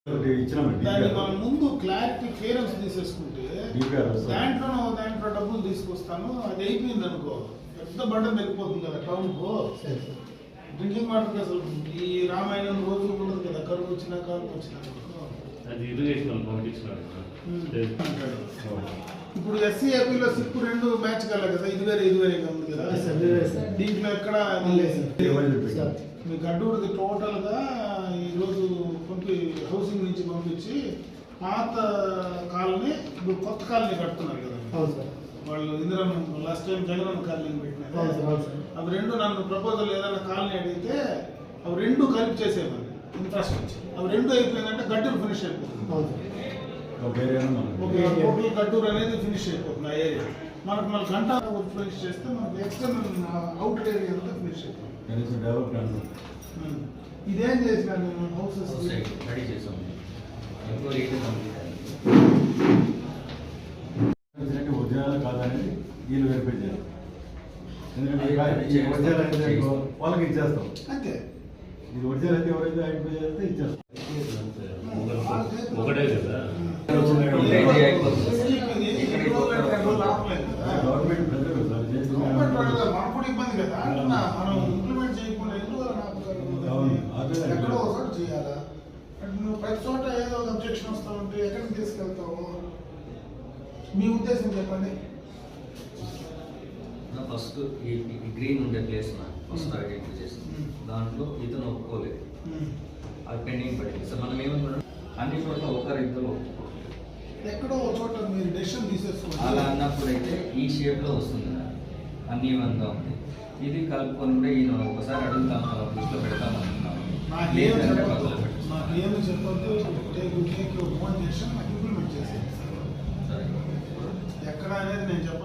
దాన్ని మనం ముందు క్లారిటీ క్లియరెన్స్ తీసేసుకుంటే దాంట్లో డబ్బులు తీసుకొస్తాను, అది అయిపోయింది అనుకో, పెద్ద బండ వెళ్ళిపోతుంది కదా టౌన్కు. డ్రింకింగ్ వాటర్ అసలు ఈ రామాయణం రోజులు ఉండదు కదా, కరువు వచ్చినా కాలు వచ్చినా. ఇప్పుడు ఎస్సీ ఏపీలో సిక్కు 2 మ్యాచ్ కల కదా, ఇది వేరేగా ఉంది కదా. దీంట్లో ఎక్కడ మీ గడ్డూరుది టోటల్ గా ఈరోజు హౌసింగ్ నుంచి పంపించి పాత కాలనీ ఇప్పుడు కొత్త కాలనీ కడుతున్నారు కదా వాళ్ళు. Indira last time Jagan colony పెట్టినారు. అవి 2 నన్ను ప్రపోజల్ ఏదైనా కాలనీ అడిగితే అవి 2 కలిపి చేసేవాళ్ళు ఇన్ఫ్రాస్ట్రక్చర్. అవి 2 అయిపోయిందంటే గడ్డూరు ఫినిష్ అయిపోతుంది. గడ్డూరు అనేది ఫినిష్ అయిపోతుంది ఆ ఏరియా. మనకు మన గంట ఫినిష్ చేస్తే మనకు ఎక్స్టర్నల్ అవుట్ ఏరియా అంతా ఫినిష్ అయిపోతుంది. ఇదేం చేసినాను హౌసెస్ రెడీ చేసాం. ఒరిజినల్ కాదనేది వీళ్ళు వెరిఫై చేయాలి. ఎందుకంటే వాళ్ళకి ఇచ్చేస్తాం అంతే. ఇది ఒరిజినల్ అయితే ఎవరైతే ఐడెంటిఫై చేస్తే ఇచ్చేస్తాం. ఒకటే కదా గవర్నమెంట్ ప్రజలు మనకు ఇబ్బంది కదా, మనం ఇంప్లిమెంట్ చేయకుండా ఎక్కడో ఒకటి చేయాలా. నువ్వు ప్రతి చోట ఏదో ఒక అబ్జెక్షన్ వస్తా ఉంటే ఎక్కడికి తీసుకెళ్తావు? మీ ఉద్దేశం చెప్పండి. ఫస్ట్ ఈ గ్రీన్ ఉండే ప్లేస్ ఫస్ట్ ఐడెంటిఫై చేస్తాం. దాంట్లో ఇతను ఒప్పుకోలేదు, అది పెండింగ్ పడింది. సార్ మనం ఏమన్నా అన్ని చోట్ల ఒకరిద్దరు ఒప్పుకోలేదు. ఎక్కడో ఒక చోట మీరు డెసిషన్ తీసేసుకోండి. అలా అన్నప్పుడు అయితే ఈ షేప్లో వస్తుంది, అన్ని ఇవంగా ఉంది. ఇది కలుపుకొని కూడా ఈయన ఒకసారి అడుగుతాం, దృష్టిలో పెడతాం అనుకున్నాం. నాకేమి చెప్పొద్దు, టేక్ ఫోన్ డెసిషన్ నాకు ఇంప్లిమెంట్ చేసేది ఎక్కడ అనేది నేను చెప్పను.